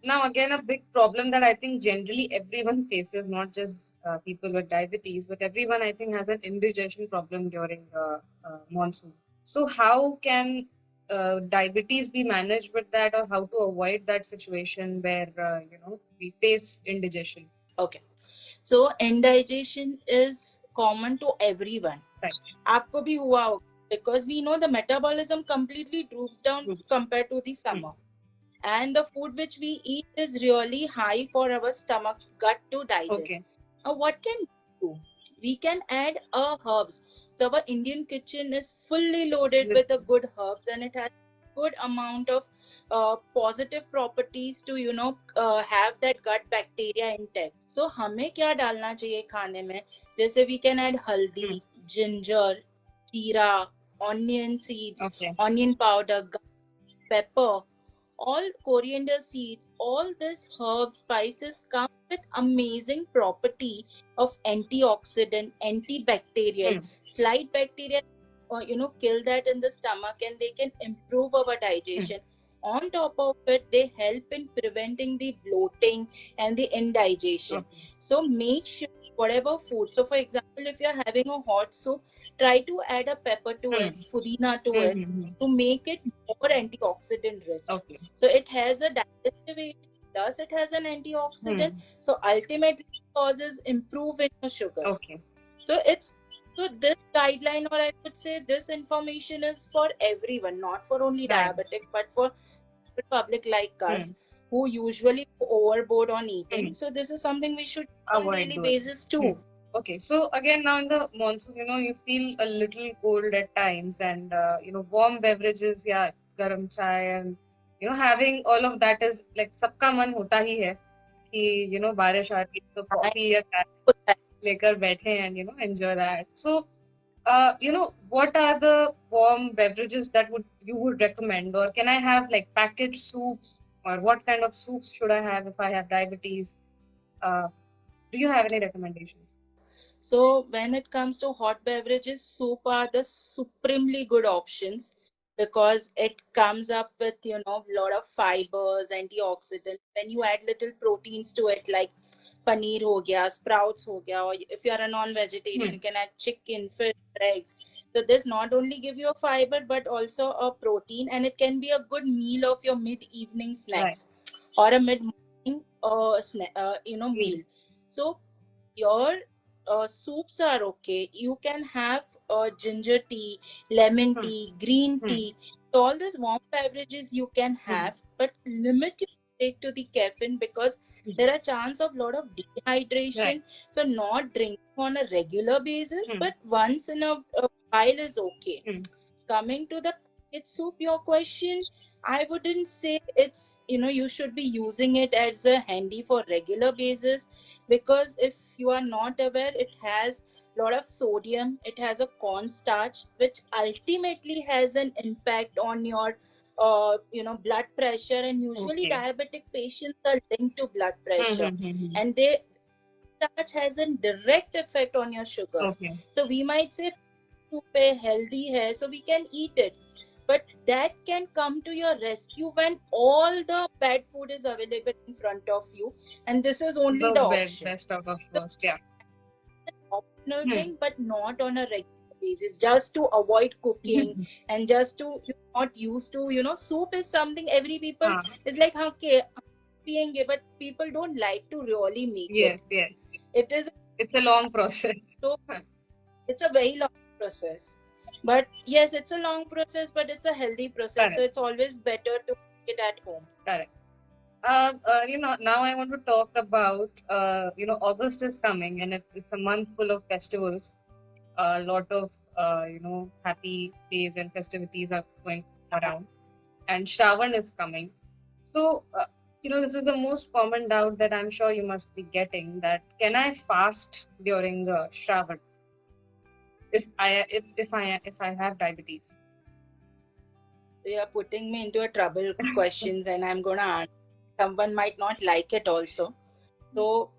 Now, again, a big problem that I think generally everyone faces, not just people with diabetes, but everyone I think has an indigestion problem during monsoon. So, how can diabetes be managed with that, or how to avoid that situation where we face indigestion? Okay. So indigestion is common to everyone. Right. आपको भी हुआ होगा, because we know the metabolism completely droops down Hmm. compared to the Hmm. summer. And the food which we eat is really high for our stomach gut to digest. Okay. Now, what can we do? We can add herbs. So our Indian kitchen is fully loaded With with a good herbs, and it has good amount of positive properties to have that gut bacteria intact. So हमें क्या डालना चाहिए खाने में? जैसे we can add hmm. haldi, ginger, jeera, onion seeds, Okay. onion powder, pepper, all coriander seeds, all these herbs, spices come with amazing property of antioxidant, antibacterial, Hmm. slight bacteria, kill that in the stomach, and they can improve our Hmm. digestion. On top of it, they help in preventing the bloating and the indigestion. Okay. So make sure whatever food. So for example, if you're having a hot soup, try to add a pepper to Hmm. it, pudina to Hmm. it, Hmm. Hmm. to make it more antioxidant rich. Okay. So it has a digestive agent, plus it has an antioxidant. Hmm. So ultimately it causes improve in your sugars. Okay. So it's so this guideline, or I would say this information, is for everyone, not for only Right. diabetic, but for the public like Hmm. us who usually go overboard on eating. Hmm. So this is something we should do on Avoid daily doing. basis Hmm. too. Okay, so again, now in the monsoon, you feel a little cold at times, and warm beverages, yeah, garam chai, and having all of that is like सबका मन होता ही है कि बारिश आ रही है तो I coffee या चाय put that. लेकर बैठे and enjoy that. So, what are the warm beverages that you would recommend, or can I have like packaged soups, or what kind of soups should I have if I have diabetes? Uh, do you have any recommendations? So when it comes to hot beverages, soup are the supremely good options because it comes up with a lot of fibers, antioxidants. When you add little proteins to it, like paneer ho gaya, sprouts ho gaya, or if you are a non-vegetarian, Hmm. you can add chicken, fish, eggs. So this not only give you a fiber but also a protein, and it can be a good meal of your mid-evening Right. snacks or a mid-morning Meal. meal. So your soups are okay. You can have ginger tea, lemon Hmm. tea, green Hmm. tea. So all these warm beverages you can Hmm. have, but limit your intake to the caffeine because Hmm. there are chance of lot of Right. dehydration. So not drinking on a regular basis, Hmm. but once in a while is okay. Hmm. Coming to the packet soup, your question, I wouldn't say it's you should be using it as a handy for regular basis, because if you are not aware, it has a lot of sodium, it has a cornstarch, which ultimately has an impact on your blood pressure, and usually Okay. diabetic patients are linked to blood Hmm. pressure, Hmm. Hmm. Hmm. and they starch has a direct effect on your sugars. Okay. So we might say soup hai, healthy hai, so we can eat it. But that can come to your rescue when all the bad food is available in front of you, and this is only The the option. best of the So first. Yeah. it's an optional Hmm. thing, but not on a regular basis, just to avoid cooking and just to you're not used to. Soup is something every people Ah. is like, okay, piyenge, but people don't like to really make Yes. it. Yes. It is It's a long process. so it's a very long process, but yes, it's a long process, but it's a healthy process, so Correct. it's always better to make it at home. Correct. Now I want to talk about, August is coming, and it's a month full of festivals. A lot of, happy days and festivities are going around, and Shravan is coming. So, this is the most common doubt that I'm sure you must be getting, that can I fast during Shravan if I have diabetes? So you're putting me into a trouble questions, and I'm gonna answer. Someone might not like it also. So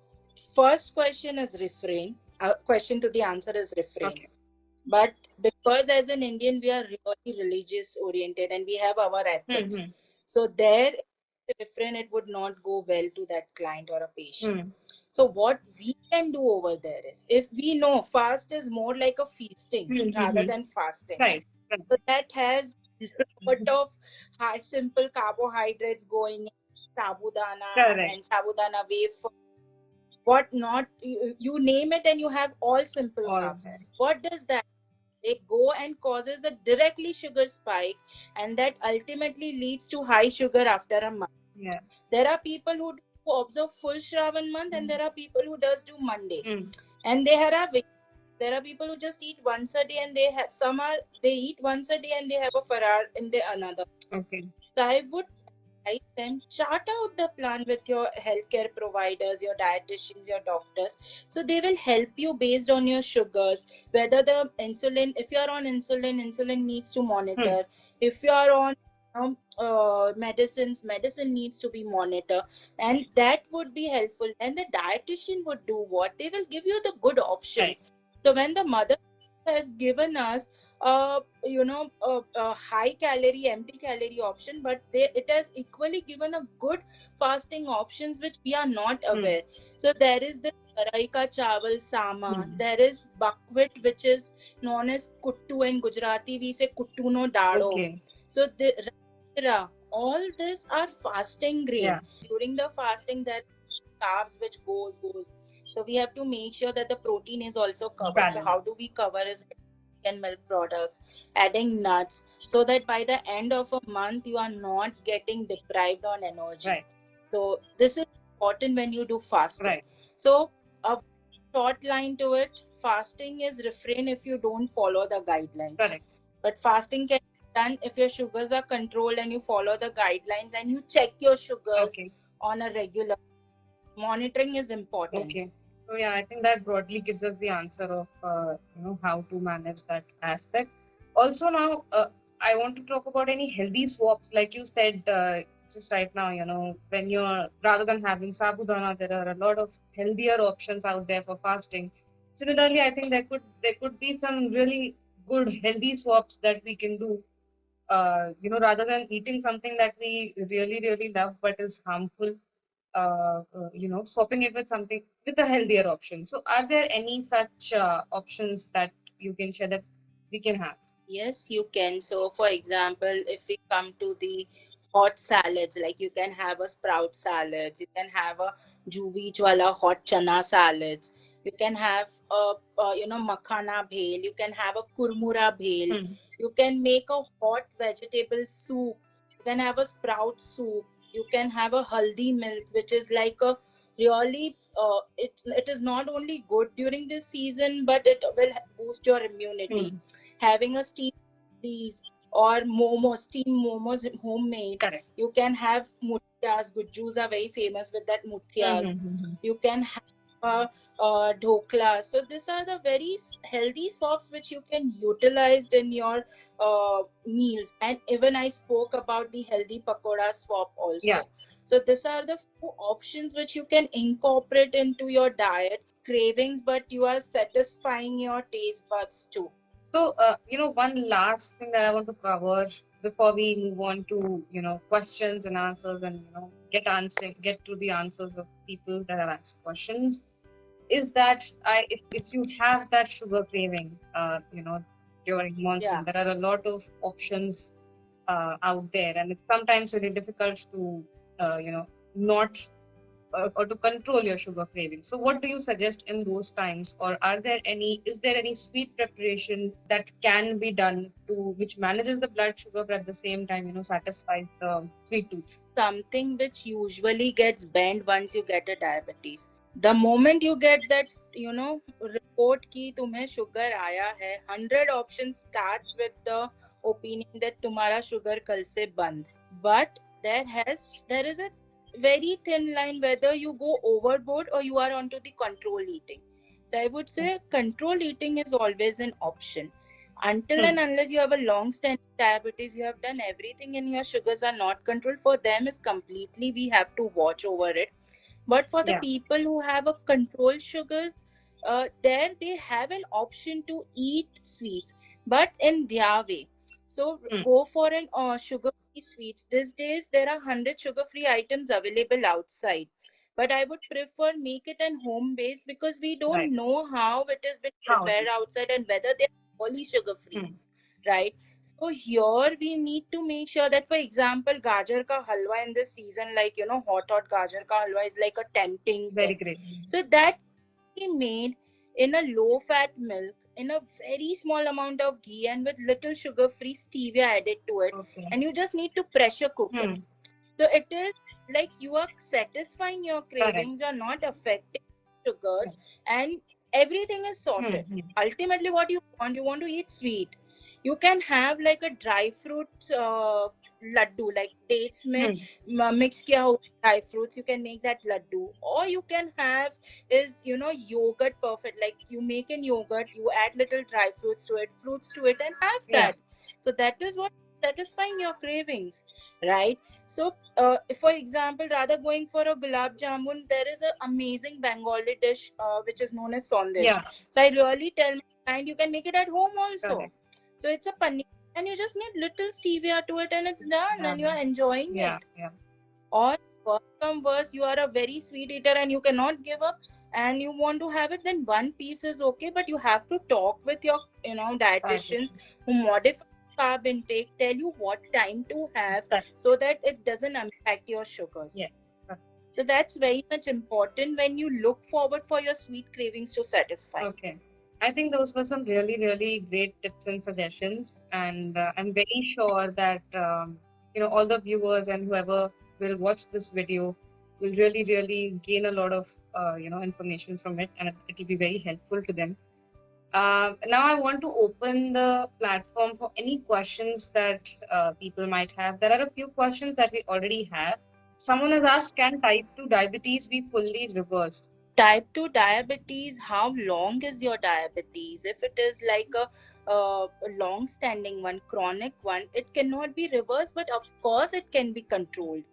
first question is refrain. Question to the answer is refrain. Okay. But because as an Indian we are really religious oriented and we have our ethics, Hmm. so there refrain, it would not go well to that client or a patient. Hmm. So what we can do over there is, if we know fast is more like a feasting Hmm. Hmm. rather Hmm. than fasting, Right. Right. so that has lot of high simple carbohydrates going in, sabudana Correct. and sabudana wafer, what not, you name it, and you have all simple All carbs. that. What does that, they go and causes a directly sugar spike, and that ultimately leads to high sugar after a month. Yeah. There are people who observe full Shravan month, and Hmm. there are people who does do Monday, Hmm. and they have, there are people who just eat once a day, and they have, some are, they eat once a day and they have a farar in the another. Okay. So I would advise them, chart out the plan with your healthcare providers, your dietitians, your doctors. So they will help you based on your sugars, whether the insulin, if you are on insulin, insulin needs to Hmm. monitor. If you are on medicines, medicine needs to be monitored, and that would be helpful. And the dietitian would do what? They will give you the good Right. options. So when the mother has given us a high calorie, empty calorie option, but it has equally given a good fasting options which we are not Hmm. aware. So there is the karai ka chawal sama, Hmm. there is buckwheat which is known as kuttu, in Gujarati we say kuttu no dado. Okay. So the rajra, all this are fasting grain. Yeah. During the fasting, there carbs which goes, so we have to make sure that the protein is also covered. So Balance. how do we cover is and milk products, adding nuts, so that by the end of a month you are not getting deprived on energy. Right. So this is important when you do fasting. Right. So a short line to it, fasting is refrain if you don't follow the guidelines. Correct. But fasting can be done if your sugars are controlled and you follow the guidelines and you check your sugars Okay. on a regular. Monitoring is important. Okay. So yeah, I think that broadly gives us the answer of how to manage that aspect. Also now, I want to talk about any healthy swaps, like you said just right now. When you're rather than having sabudana, there are a lot of healthier options out there for fasting. Similarly, I think there could be some really good healthy swaps that we can do. Rather than eating something that we really really love but is harmful, swapping it with something with a healthier option. So, are there any such options that you can share that we can have? Yes, you can. So, for example, if we come to the hot salads, like you can have a sprout salads, you can have a juvi wala hot chana salads, you can have a makhana bhel, you can have a kurmura bhel, Hmm. you can make a hot vegetable soup, you can have a sprout soup, you can have a haldi milk, which is like a really it is not only good during this season, but it will boost your immunity. Hmm. Having a steam please, or momos, steam momos homemade. Correct. You can have muthias. Gujjus are very famous with that Hmm. muthias. Hmm. Hmm. You can have dhokla. So these are the very healthy swaps which you can utilize in your meals. And even I spoke about the healthy pakoda swap Yeah. also. So these are the few options which you can incorporate into your diet. Cravings, but you are satisfying your taste buds too. So, one last thing that I want to cover before we move on to, questions and answers and, get to the answers of people that have asked questions is that if you have that sugar craving, during Yeah. monsoon, there are a lot of options out there, and it's sometimes really difficult to, not or to control your sugar craving. So, what do you suggest in those times, or is there any sweet preparation that can be done to which manages the blood sugar but at the same time, satisfies the sweet tooth? Something which usually gets banned once you get a diabetes. The moment you get that, report ki tumhe sugar aaya hai, 100 options starts with the opinion that तुम्हारा sugar कल से बंद. But there is a very thin line whether you go overboard or you are onto the control eating. So I would say control eating is always an option. Until Hmm. and unless you have a long standing diabetes, you have done everything and your sugars are not controlled, for them is completely, we have to watch over it. But for the Yeah. people who have a controlled sugars, there they have an option to eat sweets, but in their way. So Hmm. go for an sugar-free sweets. These days there are 100 sugar-free items available outside. But I would prefer make it an home base because we Right. don't know how it has been How it prepared is. outside and whether they're fully sugar-free, Hmm. right? So here we need to make sure that, for example, gajar ka halwa in this season, like hot gajar ka halwa is like a tempting Very thing. great. So that be made in a low fat milk in a very small amount of ghee and with little sugar free stevia added to it, Okay. and you just need to pressure cook it. Hmm. So it is like you are satisfying your Correct. cravings, you're not affecting sugars, Right. and everything is Hmm. sorted. Hmm. Ultimately, what you want to eat sweet. You can have like a dry fruit laddu, like dates mein Hmm. mix kiya hua dry fruits. You can make that laddu, or you can have is yogurt perfect. Like you make an yogurt, you add little dry fruits to it, and have Yeah. that. So that is what satisfying your cravings, right? So, for example, rather going for a gulab jamun, there is an amazing Bengali dish which is known as sondish. Yeah. So, I really tell my client you can make it at home also. Correct. So, it's a paneer, and you just need little stevia to it, and it's done, and you are Done. enjoying Yeah. it. Yeah. Or worse come worse, you are a very sweet eater and you cannot give up, and you want to have it, then one piece is okay, but you have to talk with your Right. dietitians who modify carb intake, tell you what time to have Correct. so that it doesn't impact your sugars. Yes. Correct. So that's very much important when you look forward for your sweet cravings to satisfy. Okay. I think those were some really, really great tips and suggestions, and I'm very sure that all the viewers and whoever will watch this video will really, really gain a lot of information from it, and it will be very helpful to them. Now I want to open the platform for any questions that people might have. There are a few questions that we already have. Someone has asked, can type 2 diabetes be fully reversed? Type 2 diabetes, how long is your diabetes? If it is like a long standing one, chronic one, it cannot be reversed, but of course it can be controlled.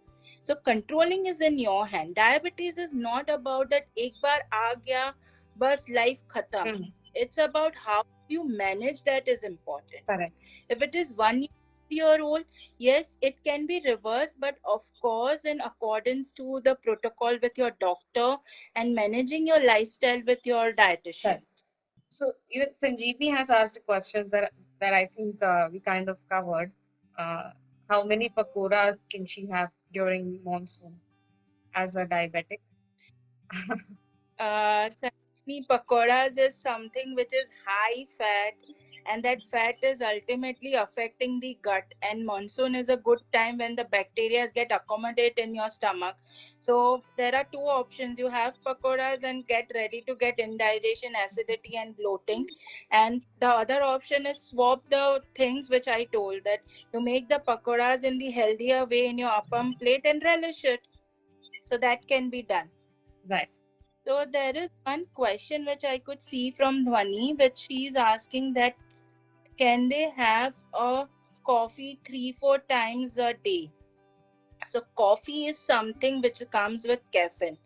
So controlling is in your hand. Diabetes is not about that ek bar aa gaya bas life khatam. Hmm. It's about how you manage, that is important. Correct. If it is 1 year old, yes, it can be reversed, but of course, in accordance to the protocol with your doctor and managing your lifestyle with your dietitian. Correct. So even Sanjeevi has asked questions that I think we kind of covered. Uh, how many pakoras can she have during monsoon as a diabetic? Certainly, pakoras is something which is high fat, and that fat is ultimately affecting the gut. And monsoon is a good time when the bacteria get accommodate in your stomach. So there are two options: you have pakoras and get ready to get indigestion, acidity, and bloating. And the other option is swap the things which I told, that you make the pakoras in the healthier way in your appam plate and relish it. So that can be done. Right. So there is one question which I could see from Dhwani, which she's asking that can they have a coffee 3-4 times a day? So coffee is something which comes with caffeine,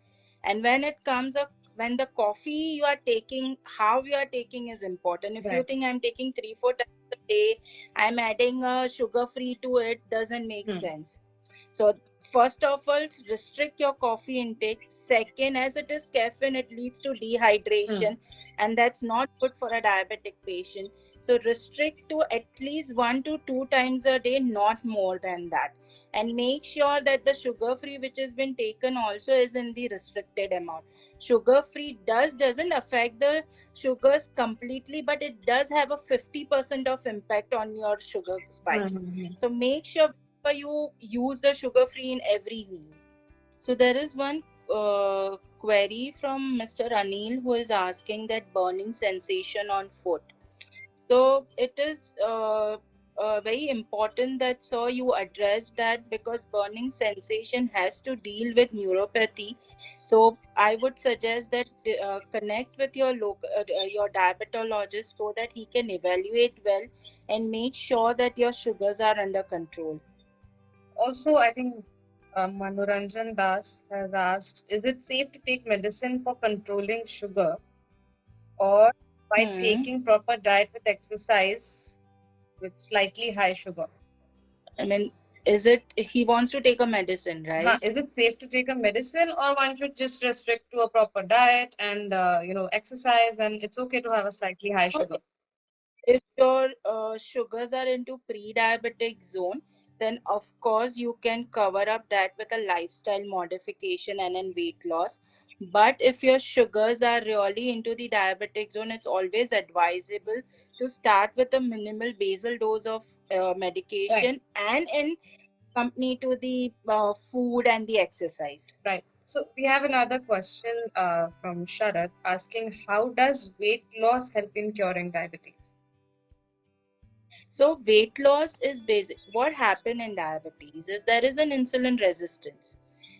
and when it comes up, when the coffee you are taking, how you are taking is important. If you Right. think I'm taking 3-4 times a day, I'm adding a sugar free to it, doesn't make Hmm. sense. So first of all, restrict your coffee intake. Second, as it is caffeine, it leads to Hmm. dehydration, and that's not good for a diabetic patient. So restrict to at least 1 to 2 times a day, not more than that, and make sure that the sugar free which has been taken also is in the restricted amount. Sugar free doesn't affect the sugars completely, but it does have a 50% of impact on your sugar Hmm. spikes. Hmm. Hmm. So make sure you use the sugar free in every meals. So there is one query from Mr. Anil who is asking that burning sensation on foot. So it is very important that so you address that, because burning sensation has to deal with neuropathy. So I would suggest that connect with your your diabetologist so that he can evaluate well and make sure that your sugars are under control. Also, I think Manoranjan Das has asked, is it safe to take medicine for controlling sugar, or by Hmm. taking proper diet with exercise? with slightly high sugar. I mean, is it he wants to take a medicine, right? Is it safe to take a medicine, or one should just restrict to a proper diet and exercise, and it's okay to have a slightly high So sugar? if your sugars are into pre-diabetic zone, then of course you can cover up that with a lifestyle modification and in weight loss. But if your sugars are really into the diabetic zone, it's always advisable to start with a minimal basal dose of Right. medication and in company to the food and the exercise. Right. So we have another question from Sharad asking, how does weight loss help in curing diabetes? So weight loss is basic. What happened in diabetes is there is an insulin resistance,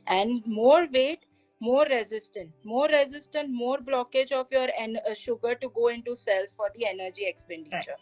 and more weight, more resistant, more blockage of your sugar to go into cells for the energy Right. expenditure.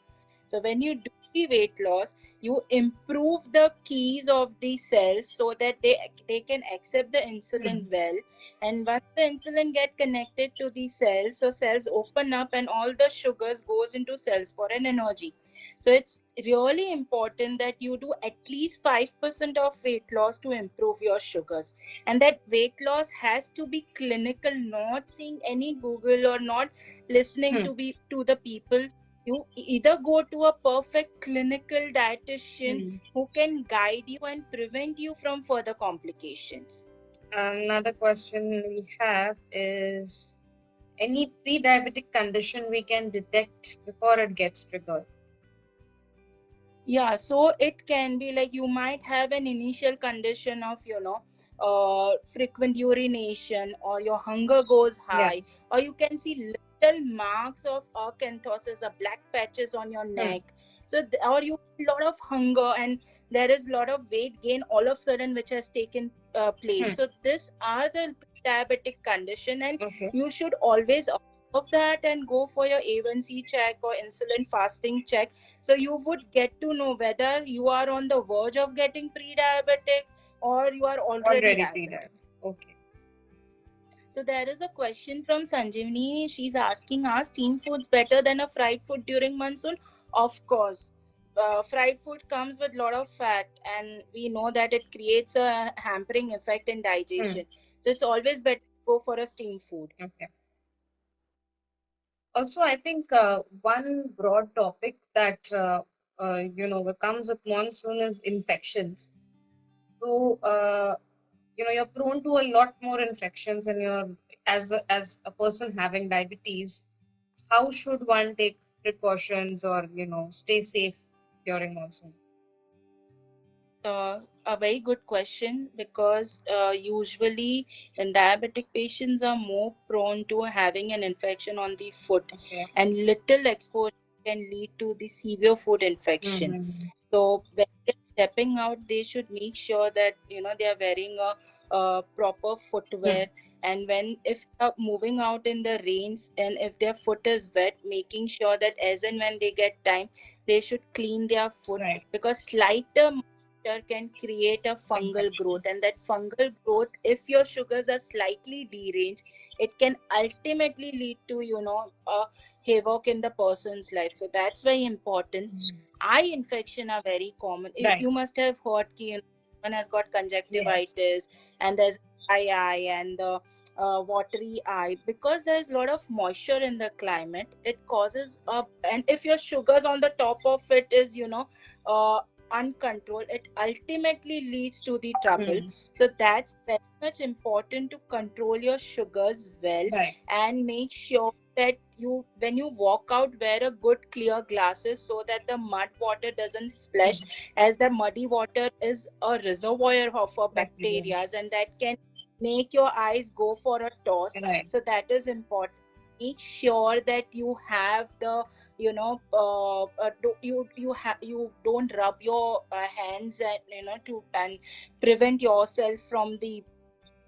So when you do the weight loss, you improve the keys of the cells so that they can accept the insulin Hmm. well. And once the insulin get connected to the cells, so cells open up and all the sugars goes into cells for an energy. So it's really important that you do at least 5% of weight loss to improve your sugars. And that weight loss has to be clinical, not seeing any Google or not listening Hmm. to the people. You either go to a perfect clinical dietitian Hmm. who can guide you and prevent you from further complications. Another question we have is, any pre-diabetic condition we can detect before it gets triggered? Yeah, so it can be like you might have an initial condition of, frequent urination, or your hunger goes Yeah. high, or you can see little marks of acanthosis or black patches on your Hmm. neck. So, or you lot of hunger and there is lot of weight gain all of a sudden which has taken place. Hmm. So, these are the diabetic condition, and Okay. you should always observe that and go for your A1C check or insulin fasting check, so you would get to know whether you are on the verge of getting pre-diabetic or you are already Already diabetic. pre-diabetic. Okay. So there is a question from Sanjivani. She's asking, are steamed foods better than a fried food during monsoon? Of course. Fried food comes with a lot of fat, and we know that it creates a hampering effect in Hmm. digestion. So it's always better to go for a steamed food. Okay. Also, I think one broad topic that comes with monsoon is infections. So, you're prone to a lot more infections, and you're as a person having diabetes. How should one take precautions, or stay safe during monsoon? A very good question, because usually diabetic patients are more prone to having an infection on the foot, Okay. and little exposure can lead to the severe foot infection. Mm-hmm. So when they're stepping out, they should make sure that they are wearing a proper footwear. And when if they're moving out in the rains and if their foot is wet, making sure that as and when they get time, they should clean their foot, Right. because slighter moisture can create a fungal Exactly. growth, and that fungal growth, if your sugars are slightly deranged, it can ultimately lead to a havoc in the person's life. So that's very important. Mhm. Eye infection are very common. Right. You must have heard one has got Yes. conjunctivitis, and there's eye and the watery eye, because there's a lot of moisture in the climate. It causes a, and if your sugars on the top of it is uh, uncontrolled, it ultimately leads to the trouble. Hmm. So that's very much important to control your sugars well, Right. and make sure that you when you walk out, wear a good clear glasses so that the mud water doesn't splash, Mhm. as the muddy water is a reservoir of Bacteria. bacteria, and that can make your eyes go for a toss. Right. So that is important. Make sure that you have the you don't rub your hands, and to and prevent yourself from the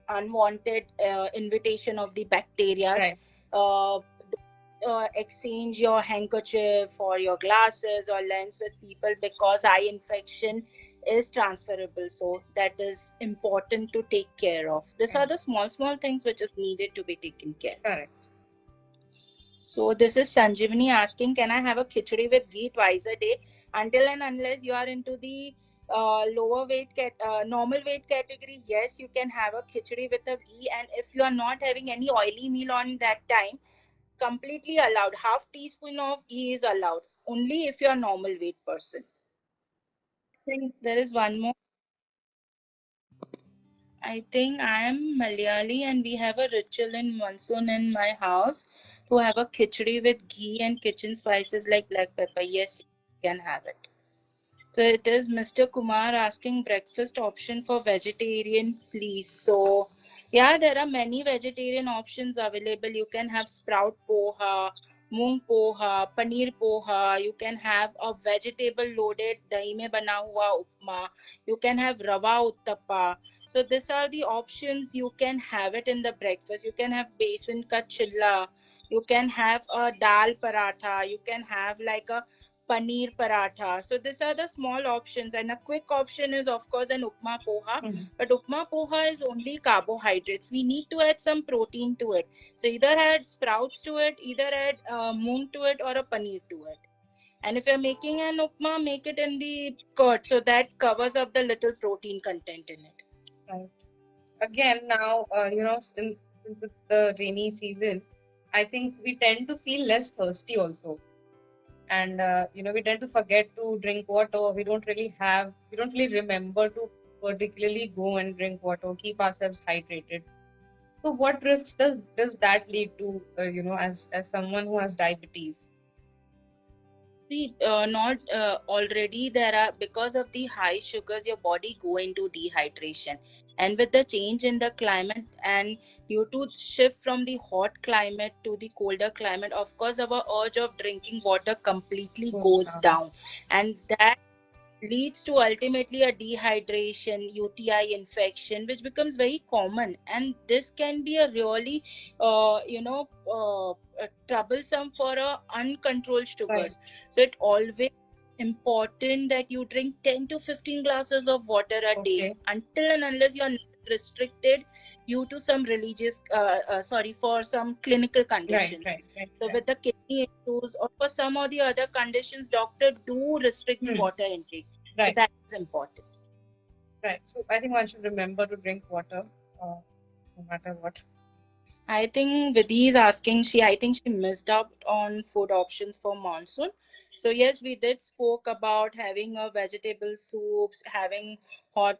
unwanted invitation of the bacteria. Right. uh, exchange your handkerchief or your glasses or lens with people, because eye infection is transferable. So that is important to take care of. These are Right. the small things which is needed to be taken care. Correct. So this is Sanjivani asking, can I have a khichdi with ghee twice a day? Until and unless you are into the lower weight normal weight category, yes, you can have a khichdi with a ghee. And if you are not having any oily meal on that time, completely allowed. Half teaspoon of ghee is allowed only if you are normal weight person. think There is one more. I think I am Malayali, and we have a ritual in Monsoon in my house to have a khichdi with ghee and kitchen spices like black pepper. Yes, you can have it. So it is Mr. Kumar asking breakfast option for vegetarian, please. So yeah, there are many vegetarian options available. You can have sprout poha, moong poha, paneer poha. You can have a vegetable loaded dahi mein bana hua upma. You can have rava uttappa. So these are the options. You can have it in the breakfast. You can have besan ka chilla. You can have a dal paratha. You can have like a paneer paratha. So these are the small options, and a quick option is of course an upma poha. mhm, But upma poha is only carbohydrates. We need to add some protein to it. So either add sprouts to it, either add moong to it, or a paneer to it. And if you're making an upma, make it in the curd so that covers up the little protein content in it. right. Again, now, since it's the rainy season, I think we tend to feel less thirsty also. And, we tend to forget to drink water. We don't really remember to particularly go and drink water, keep ourselves hydrated. So, what risks does that lead to, as someone who has diabetes? See, not already there are, because of the high sugars, your body go into dehydration. And with the change in the climate, and due to shift from the hot climate to the colder climate, of course our urge of drinking water completely Goes goes down. down. And that leads to ultimately a dehydration, UTI infection, which becomes very common. And this can be a really, troublesome for uncontrolled Right. sugars. So it always important that you drink 10 to 15 glasses of water a day, Okay. until and unless you are not restricted due to some religious, for some clinical Right. conditions. Right. Right. So Right. with the kidney issues or for some of the other conditions, doctor do restrict the Hmm. water intake. So Right. that is important. Right. So I think one should remember to drink water, no matter what. I think Vidhi is asking, I think she missed out on food options for monsoon. So yes, we did spoke about having a vegetable soups, having hot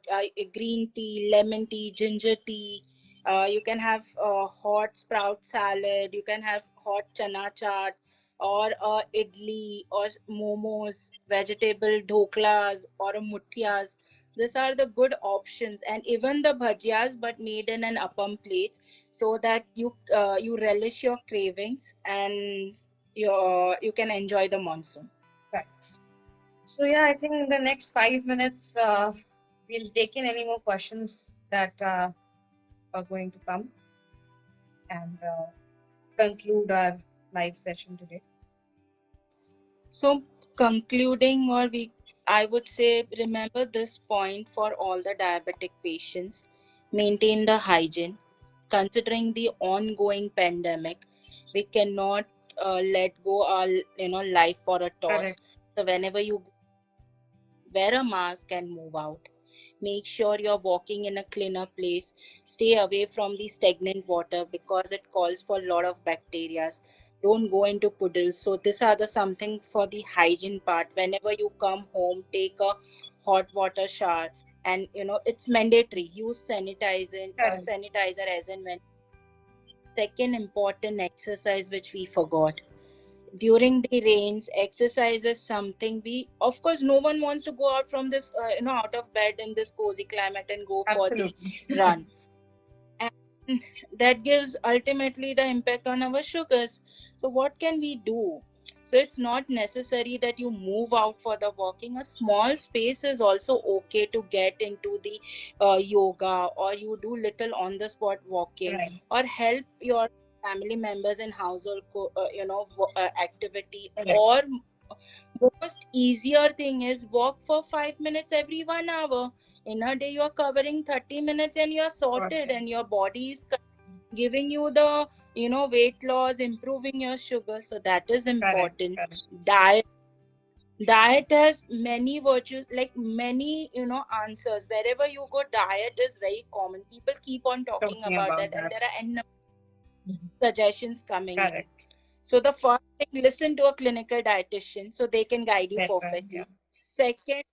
green tea, lemon tea, ginger tea. You can have hot sprout salad. You can have hot chana chaat, or idli, or momos, vegetable dhoklas, or muthias. These are the good options, and even the bhajias, but made in an appam plate, so that you relish your cravings, and you can enjoy the monsoon. Right. So yeah, I think in the next 5 minutes, we'll take in any more questions that are going to come and conclude our live session today. So concluding, or we I would say, remember this point for all the diabetic patients: maintain the hygiene. Considering the ongoing pandemic, we cannot let go our life for a toss. Correct. So whenever you wear a mask and move out. Make sure you're walking in a cleaner place. Stay away from the stagnant water because it calls for a lot of bacteria. Don't go into puddles. So these are the something for the hygiene part. Whenever you come home, take a hot water shower, and it's mandatory. Use Correct. sanitizer as and when. Second important exercise which we forgot: during the rains, exercise is something we, of course, no one wants to go out from this out of bed in this cozy climate and go for the Absolutely. run. And that gives ultimately the impact on our sugars. So what can we do? So it's not necessary that you move out for the walking. A small space is also okay to get into the yoga, or you do little on the spot walking, Right. or help your family members in household activity. Correct. Or most easier thing is walk for 5 minutes every 1 hour. In a day you are covering 30 minutes and you are sorted, Sorted. and your body is giving you the weight loss, improving your sugar. So that is Correct. important. Correct. Diet Diet has many virtues, like many, answers. Wherever you go, diet is very common. People keep on talking Talking about about that, and that. there are n Mhm. suggestions coming in. Correct. So the first thing, listen to a clinical dietitian so they can guide you Better. Yeah. perfectly. Second,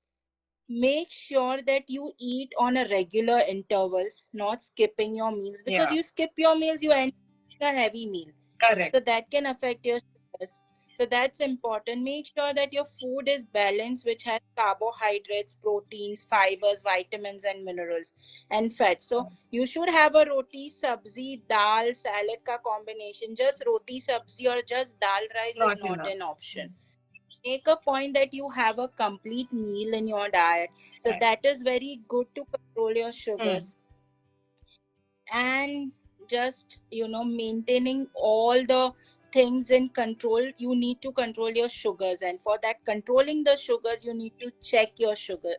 make sure that you eat on a regular intervals, not skipping your meals, because Yeah. you skip your meals, you end up a heavy meal. Correct. So that can affect your sugars. So that's important. Make sure that your food is balanced, which has carbohydrates, proteins, fibers, vitamins, and minerals, and fats. So you should have a roti, sabzi, dal, salad ka combination. Just roti, sabzi, or just dal rice is Not not enough. an option. Make a point that you have a complete meal in your diet. So Right. that is very good to control your Hmm. sugars. And just, maintaining all the things in control, you need to control your sugars, and for that controlling the sugars, you need to check your sugar,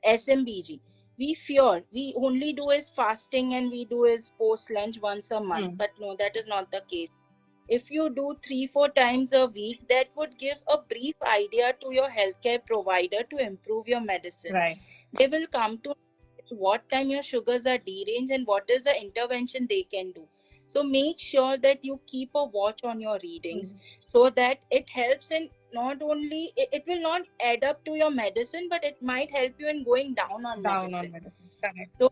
SMBG. We only do is fasting, and we do is post lunch once a month, Hmm. but no, that is not the case. If you do 3-4 times a week, that would give a brief idea to your healthcare provider to improve your medicines. Right. They will come to what time your sugars are deranged and what is the intervention they can do. So make sure that you keep a watch on your readings Hmm. so that it helps in, not only it will not add up to your medicine, but it might help you in going down on Down on medicine. medicines. Correct. So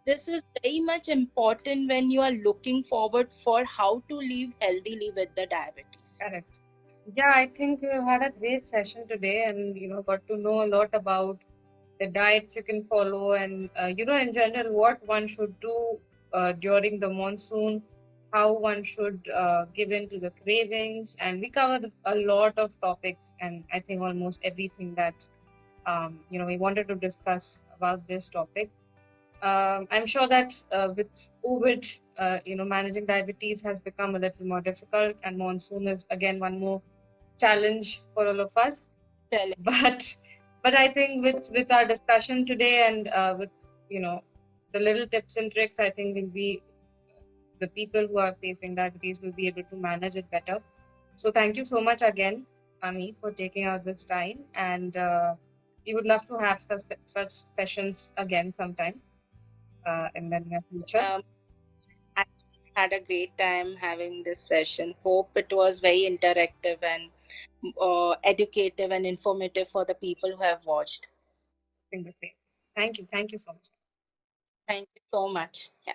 this is very much important when you are looking forward for how to live healthily with the diabetes. Correct. Yeah, I think we had a great session today, and got to know a lot about the diets you can follow, and in general, what one should do during the monsoon, how one should give in to the cravings, and we covered a lot of topics, and I think almost everything that we wanted to discuss about this topic. I'm sure that with COVID, managing diabetes has become a little more difficult, and monsoon is again one more challenge for all of us. Challenge. But I think with our discussion today, and with you know the little tips and tricks, I think will be the people who are facing diabetes will be able to manage it better. So thank you so much again, Ami, for taking out this time, and we would love to have such sessions again sometime in the near future. um, I had a great time having this session. Hope it was very interactive and educative and informative for the people who have watched. I think the same. Thank you so much. Thank you so much. Yeah.